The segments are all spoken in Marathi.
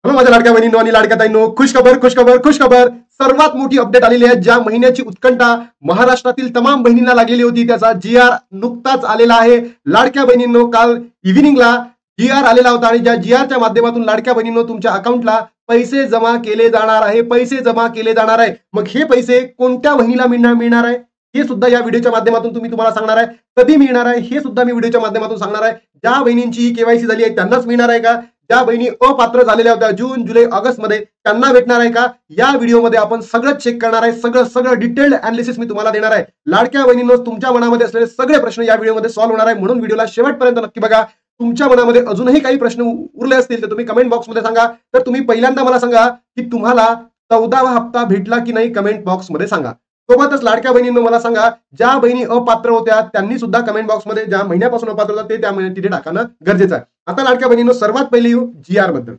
हॅलो माझ्या लाडक्या बहिणींनो आणि लाडक्या ताईंनो, खुशखबर. सर्वात मोठी अपडेट आलेली आहे. ज्या महिन्याची उत्कंठा महाराष्ट्रातील तमाम बहिणींना लागलेली होती त्याचा GR नुकताच आलेला आहे. लाडक्या बहिणींनो, काल इव्हिनिंगला GR आलेला होता आणि ज्या GRच्या माध्यमातून लाडक्या बहिणींनो तुमच्या अकाउंटला पैसे जमा केले जाणार आहे. मग हे पैसे कोणत्या बहिणीला मिळणार आहे हे सुद्धा या व्हिडिओच्या माध्यमातून तुम्हाला सांगणार आहे. कधी मिळणार आहे हे सुद्धा मी व्हिडिओच्या माध्यमातून सांगणार आहे. ज्या बहिणींची KYC झाली आहे त्यांनाच मिळणार आहे का? ज्या बहिणी अपात्र झालेल्या होत्या जून जुलै ऑगस्ट मध्ये त्यांना भेटणार आहे का? या व्हिडिओमध्ये आपण सगळं चेक करणार आहे. सगळं डिटेल्ड अनालिसिस मी तुम्हाला देणार आहे. लाडक्या बहिणींनो, तुमच्या मनामध्ये असलेले सगळे प्रश्न या व्हिडिओमध्ये सॉल्व्ह होणार आहे, म्हणून व्हिडिओला शेवटपर्यंत नक्की बघा. तुमच्या मनामध्ये अजूनही काही प्रश्न उरले असतील तर तुम्ही कमेंट बॉक्समध्ये सांगा. तर तुम्ही पहिल्यांदा मला सांगा की तुम्हाला 14वा हप्ता भेटला की नाही, कमेंट बॉक्समध्ये सांगा. सोबतच लाडक्या बहिणींनो मला सांगा, ज्या बहिणी अपात्र होत्या त्यांनी सुद्धा कमेंट बॉक्समध्ये ज्या महिन्यापासून अपात्र होता ते त्या महिन्यात तिथे टाकणं गरजेचं आहे. आता लाडक्या बहिणींनो, सर्वात पहिले येऊ GR बद्दल.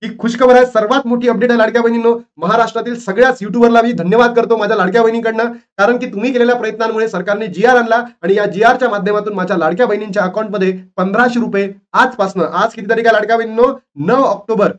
ही खुशखबर आहे, सर्वात मोठी अपडेट आहे लाडक्या बहिणींनो. महाराष्ट्रातील सगळ्याच युट्यूबरला मी धन्यवाद करतो माझ्या लाडक्या बहिणींकडनं, कारण की तुम्ही केलेल्या प्रयत्नांमुळे सरकारने GR आणला आणि या GRच्या माध्यमातून माझ्या लाडक्या बहिणींच्या अकाउंटमध्ये 1500 रुपये आजपासून, आज किती तारीख आहे लाडक्या बहिणींनो? 9 ऑक्टोबर,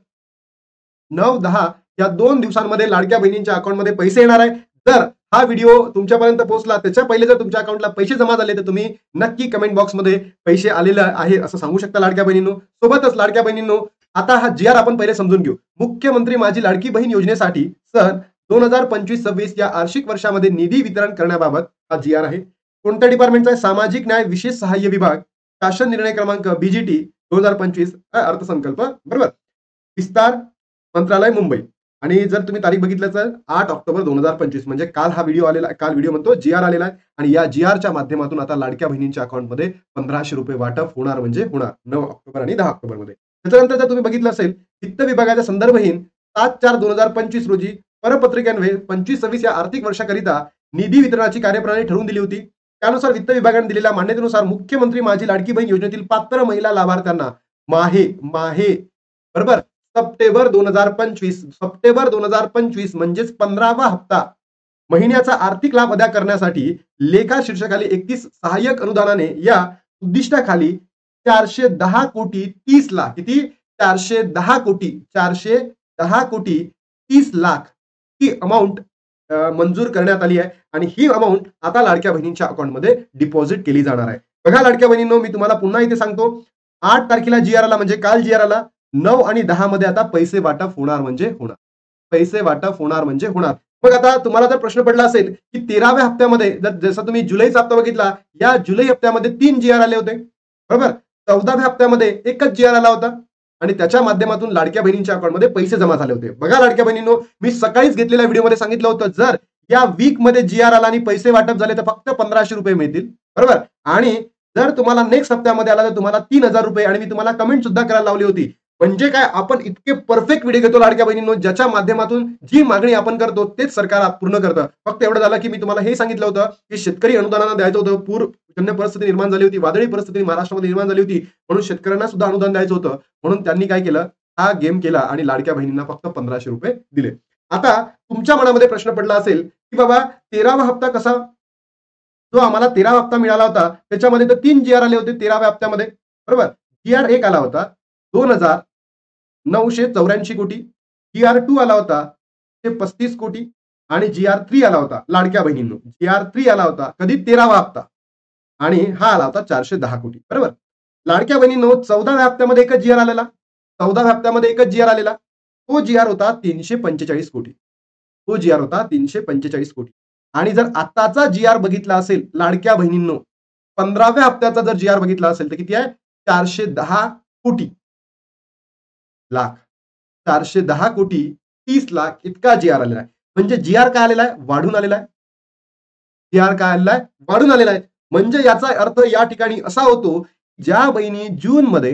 9-10 या 2 दिवसांमध्ये लाडक्या बहिणींच्या अकाउंटमध्ये पैसे येणार आहे. जर हा व्हिडिओ तुमच्यापर्यंत पोहोचला त्याच्या पहिले जर तुमच्या अकाउंटला पैसे जमा झाले तर तुम्ही नक्की कमेंट बॉक्समध्ये पैसे आलेले आहे असं सांगू शकता लाडक्या बहिणींनो. सोबतच लाडक्या बहिणींनो, आता हा GR आपण पहिले समजून घेऊ. मुख्यमंत्री माझी लाडकी बहीण योजनेसाठी सन 2025-26 या आर्थिक वर्षामध्ये निधी वितरण करण्याबाबत हा GR आहे. कोणत्या डिपार्टमेंटचा आहे? सामाजिक न्याय विशेष सहाय्य विभाग, शासन निर्णय क्रमांक BGT 2025 अर्थसंकल्प, बरोबर, विस्तार मंत्रालय, मुंबई. आणि जर तुम्ही तारीख बघितलं तर 8 ऑक्टोबर 2025 म्हणजे काल हा व्हिडिओ आलेला, काल व्हिडिओ म्हणतो GR आलेला आहे. आणि या GRच्या माध्यमातून आता लाडक्या बहिणींच्या अकाउंटमध्ये 1500 रुपये वाटप होणार म्हणजे होणार 9 ऑक्टोबर आणि 10 ऑक्टोबर मध्ये. त्याच्यानंतर जर तुम्ही बघितलं असेल, वित्त विभागाच्या संदर्भहीन 7/4/2025 रोजी परपत्रिकेन्वये 25-26 या आर्थिक वर्षाकरिता निधी वितरणाची कार्यप्रणाली ठरवून दिली होती. त्यानुसार वित्त विभागाने दिलेल्या मान्यतेनुसार मुख्यमंत्री माझी लाडकी बहीण योजनेतील पात्र महिला लाभार्थ्यांना माहे बरोबर सप्टेंबर 2025 म्हणजेच 15वा हप्ता महिन्याचा आर्थिक लाभ अदा करण्यासाठी लेखा शीर्षकाली 31 सहाय्यक अनुदानाने या उद्दिष्टाखाली 410 कोटी 30 लाख, किती? 410 कोटी 30 लाख ही अमाऊंट मंजूर करण्यात आली आहे आणि ही अमाऊंट आता लाडक्या बहिणींच्या अकाउंटमध्ये डिपॉझिट केली जाणार आहे. बघा लाडक्या बहिणींनो, मी तुम्हाला पुन्हा इथे सांगतो, 8 तारखेला GR आला म्हणजे काल GR आला. 9 आणि 10 मध्ये आता पैसे वाटप होणार म्हणजे होणार. मग आता तुम्हाला जर प्रश्न पडला असेल की 13व्या हप्त्यामध्ये, जर जसं तुम्ही जुलैचा हप्ता बघितला, या जुलै हप्त्यामध्ये 3 GR आले होते, बरोबर. 14व्या हप्त्यामध्ये एकच GR आला होता आणि त्याच्या माध्यमातून लाडक्या बहिणींच्या अकाउंटमध्ये पैसे जमा झाले होते. बघा लाडक्या बहिणींनो, मी सकाळीच घेतलेल्या व्हिडिओमध्ये सांगितलं होतं, जर या वीक मध्ये GR आला आणि पैसे वाटप झाले तर फक्त 1500 रुपये मिळतील, बरोबर. आणि जर तुम्हाला नेक्स्ट हप्त्यामध्ये आला तर तुम्हाला 3000 रुपये, आणि मी तुम्हाला कमेंट सुद्धा करायला लावली होती. म्हणजे काय, आपण इतके परफेक्ट व्हिडिओ घेतो लाडक्या बहिणींनो, ज्याच्या माध्यमातून जी मागणी आपण करतो तेच सरकार पूर्ण करतं. फक्त एवढं झालं की मी तुम्हाला हे सांगितलं होतं की शेतकरी अनुदानाला द्यायचं होतं. पूरजन्य परिस्थिती निर्माण झाली होती, वादळी परिस्थिती महाराष्ट्रामध्ये निर्माण झाली होती, म्हणून शेतकऱ्यांना सुद्धा अनुदान द्यायचं होतं. म्हणून त्यांनी काय केलं, हा गेम केला आणि लाडक्या बहिणींना फक्त 1500 रुपये दिले. आता तुमच्या मनामध्ये प्रश्न पडला असेल की बाबा 13वा हप्ता कसा, जो आम्हाला 13वा हप्ता मिळाला होता त्याच्यामध्ये तर 3 GR आले होते 13व्या हप्त्यामध्ये, बरोबर. GR 1 आला होता 2,984 कोटी, GR 2 आला होता 35 कोटी आणि GR 3 आला होता लाडक्या बहिणींनो. GR 3 आला होता कधी, 13वा हप्ता, आणि हा आला होता 410 कोटी, बरोबर. लाडक्या बहिणींनो, 14व्या हप्त्यामध्ये एकच GR आलेला, तो GR होता 345 कोटी, आणि जर आताचा GR बघितला असेल लाडक्या बहिणींनो, 15व्या हप्त्याचा जर GR बघितला असेल तर किती आहे? 410 कोटी 30 लाख इतका GR आलेला आहे. म्हणजे GR काय आलेला आहे? वाढून आलेला आहे. म्हणजे याचा अर्थ या ठिकाणी असा होतो, ज्या बहिणी जून मध्ये,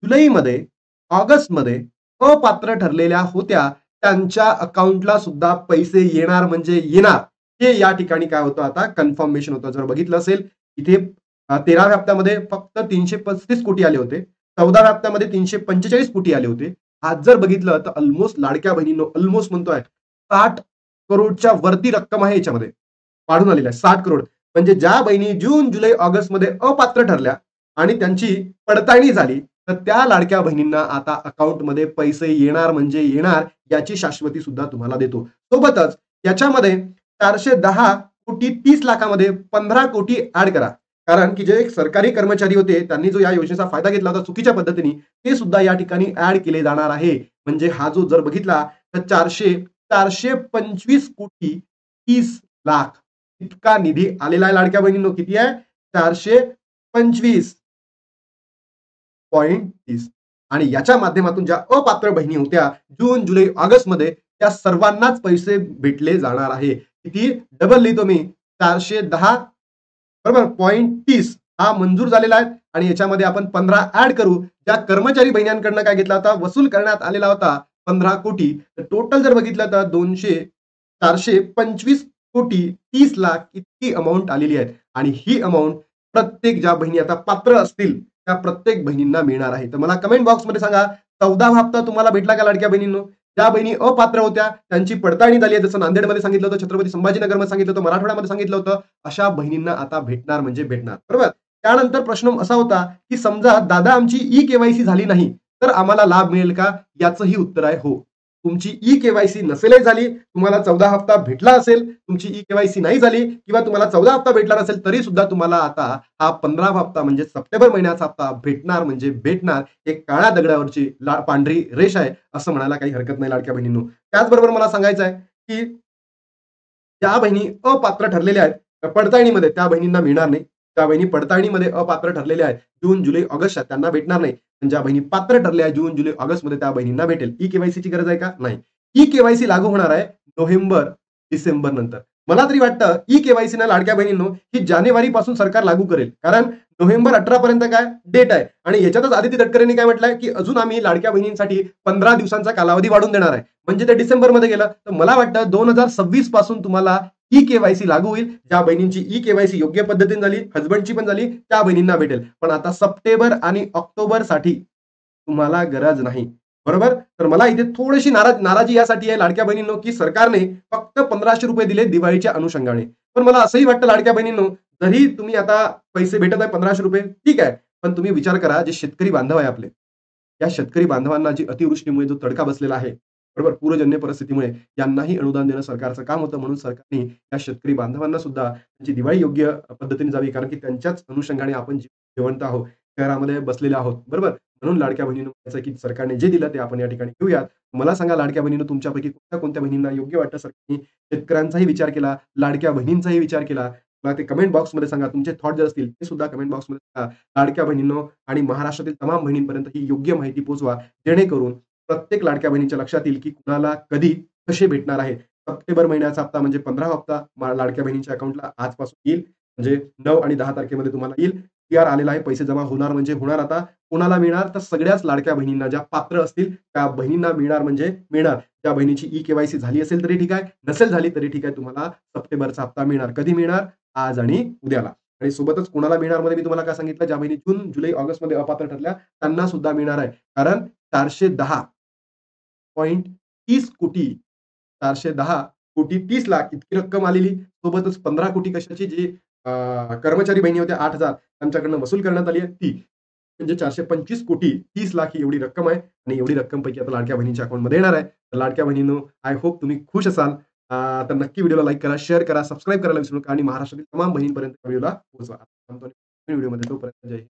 जुलैमध्ये, ऑगस्टमध्ये अपात्र ठरलेल्या होत्या त्यांच्या अकाउंटला सुद्धा पैसे येणार म्हणजे येणार, हे या ठिकाणी काय होतं, आता कन्फर्मेशन होतं. जर बघितलं असेल इथे 13व्या हप्त्यामध्ये फक्त 335 कोटी आले होते, 14व्या हप्त्यामध्ये 345 कोटी आले होते. आज जर बघितलं तर ऑलमोस्ट लाडक्या बहिणींनो, ऑलमोस्ट म्हणतोय 60 करोडच्या वरती रक्कम आहे, याच्यामध्ये वाढून आलेला आहे 60 करोड. म्हणजे ज्या बहिणी जून जुलै ऑगस्ट मध्ये अपात्र ठरल्या आणि त्यांची पडताळणी झाली तर त्या लाडक्या बहिणींना आता अकाउंटमध्ये पैसे येणार म्हणजे येणार, याची शाश्वती सुद्धा तुम्हाला देतो. सोबतच याच्यामध्ये 410,30,00,000मध्ये 15 कोटी ऍड करा. कारण की जे सरकारी कर्मचारी होते त्यांनी जो या योजनेचा फायदा घेतला होता चुकीच्या पद्धतीने, ते सुद्धा या ठिकाणी ऍड केले जाणार आहे. म्हणजे हा जो जर बघितला तर 430 कोटी 30 लाख इतका निधी आलेला आहे लाडक्या बहिणींनो. किती आहे? 425.30. आणि याच्या माध्यमातून ज्या अपात्र बहिणी होत्या जून, जुलै, ऑगस्ट मध्ये त्या सर्वांनाच पैसे भेटले जाणार आहे. किती? डबल लिहितो मी, 410 बरोबर .30 हा मंजूर झालेला आहे. आणि याच्यामध्ये आपण 15 ऍड करू. ज्या कर्मचारी बहिण्यांकडनं काय घेतला होता, वसूल करण्यात आलेला होता 15 कोटी. टोटल जर बघितलं तर 425.30 लाख इतकी अमाऊंट आलेली आहे. आणि ही अमाऊंट प्रत्येक ज्या बहिणी आता पात्र असतील त्या प्रत्येक बहिणींना मिळणार आहे. तर मला कमेंट बॉक्समध्ये सांगा, 14वा हप्ता तुम्हाला भेटला का लाडक्या बहिणींनो? ज्या बहिणी अपात्र होत्या त्यांची पडताळणी झाली आहे. जसं नांदेडमध्ये सांगितलं होतं, छत्रपती संभाजीनगरमध्ये सांगितलं होतं, मराठवाड्यामध्ये सांगितलं होतं. अशा बहिणींना आता भेटणार म्हणजे भेटणार. बरोबर. त्यानंतर प्रश्न असा होता की समजा दादा आमची ई-केवायसी झाली नाही तर आम्हाला लाभ मिळेल का? याचंही उत्तर आहे हो. तुमची ई-केवायसी नसेलही झाली, तुम्हाला 14 हप्ता भेटला असेल, तुमची ई-केवायसी नाही झाली किंवा तुम्हाला 14 हप्ता भेटला नसेल तरी सुद्धा तुम्हाला आता हा 15वा हप्ता म्हणजे सप्टेंबर महिन्याचा हप्ता भेटणार म्हणजे भेटणार. एक काळ्या दगडावरची पांढरी रेष आहे असं म्हणायला काही हरकत नाही लाडक्या बहिणींनो. त्याचबरोबर मला सांगायचं आहे की ज्या बहिणी अपात्र ठरलेल्या आहेत पडताळणीमध्ये त्या बहिणींना मिळणार नाही. त्या बहिणी पडताळणीमध्ये अपात्र ठरलेल्या आहेत जून, जुलै, ऑगस्ट त्यांना भेटणार नाही. पण ज्या बहिणी पात्र ठरल्या आहेत जून, जुलै, ऑगस्ट मध्ये त्या बहिणींना भेटेल. ई-केवायसीची गरज आहे का? नाही. ई-केवायसी लागू होणार आहे नोव्हेंबर, डिसेंबर नंतर. मला तरी वाटतं ई-केवायसी ना लाडक्या बहिणींनो ही जानेवारी पासून सरकार लागू करेल. कारण नोव्हेंबर 18 पर्यंत काय डेट आहे. आणि याच्यातच आदिती तटकरेंनी काय म्हटलंय की अजून आम्ही लाडक्या बहिणींसाठी 15 दिवसांचा कालावधी वाढून देणार आहे. म्हणजे ते डिसेंबर मध्ये गेलं. तर मला वाटतं 2026 पासून तुम्हाला ई-केवायसी लागू होईल. ज्या बहिणींची ई-केवायसी योग्य पद्धतीने झाली, हसबंडची पण झाली, त्या बहिणींना भेटेल. पण आता सप्टेंबर आणि ऑक्टोबर साठी तुम्हाला गरज नाही. बरोबर. तर मला इथे थोडीशी नाराजी यासाठी आहे लाडक्या बहिणींनो की सरकारने फक्त ₹1500 दिले दिवाळीच्या अनुषंगाने. पण मला असंही वाटतं लाडक्या बहिणींनो, जरी तुम्ही आता पैसे भेटत आहे ₹1500 ठीक आहे. पण तुम्ही विचार करा जे शेतकरी बांधव आहे आपले, या शेतकरी बांधवांना जी अतिवृष्टीमुळे जो तडका बसलेला आहे, बरोबर, पूरजन्य परिस्थितीमुळे यांनाही अनुदान देणं सरकारचं काम होतं. म्हणून सरकारने या शेतकरी बांधवांना सुद्धा त्यांची दिवाळी योग्य पद्धतीने जावी. कारण की त्यांच्याच अनुषंगाने आपण जिवंत आहोत, शहरामध्ये बसलेले आहोत. बरोबर. म्हणून लाडक्या बहिणींनो म्हणायचं की सरकारने जे दिलं ते आपण या ठिकाणी घेऊयात. मला सांगा लाडक्या बहिणींनो तुमच्यापैकी कोणत्या बहिणींना योग्य वाटतं सरकारने शेतकऱ्यांचाही विचार केला, लाडक्या बहिणींचाही विचार केला. मला ते कमेंट बॉक्समध्ये सांगा. तुमचे थॉट जर असतील ते सुद्धा कमेंट बॉक्समध्ये सांगा. लाडक्या बहिणींनो आणि महाराष्ट्रातील तमाम बहिणींपर्यंत ही योग्य माहिती पोहोचवा. जेणेकरून प्रत्येक लाडक्या बहिणीच्या लक्षात येईल की कुणाला कधी कसे भेटणार आहे. सप्टेंबर महिन्याचा हप्ता म्हणजे 15 हप्ता लाडक्या बहिणीच्या अकाउंटला आजपासून येईल. म्हणजे 9 आणि 10 तारखेमध्ये तुम्हाला येईल. पी-आर आलेला आहे. पैसे जमा होणार म्हणजे होणार आता. कोणाला मिळणार? तर सगळ्याच लाडक्या बहिणींना ज्या पात्र असतील त्या बहिणींना मिळणार म्हणजे मिळणार. त्या बहिणीची ई-केवायसी झाली असेल तरी ठीक आहे, नसेल झाली तरी ठीक आहे. तुम्हाला सप्टेंबरचा हप्ता मिळणार. कधी मिळणार? आज आणि उद्याला. आणि सोबतच कोणाला मिळणार मध्ये मी तुम्हाला काय सांगितलं, ज्या बहिणी जून, जुलै, ऑगस्ट मध्ये अपात्र ठरल्या त्यांना सुद्धा मिळणार आहे. कारण 410.30 कोटी 410,30,00,000 इतकी रक्कम आलेली. सोबतच 15 कोटी कशाची जी कर्मचारी बहिणी होत्या 8,000 त्यांच्याकडनं वसूल करण्यात आली आहे ती. म्हणजे 425,30,00,000 ही एवढी रक्कम आहे. आणि एवढी रक्कम पैकी आता लाडक्या बहिणीच्या अकाउंटमध्ये येणार आहे. तर लाडक्या बहिणींनो आय होप तुम्ही खुश असाल. तर नक्की व्हिडिओला लाईक करा, शेअर करा, सबस्क्राईब करायला विसरू नका आणि महाराष्ट्रातील तमाम बहिणींपर्यंत व्हिडिओला पोहोचवा. व्हिडिओमध्ये तोपर्यंत जय हिंद.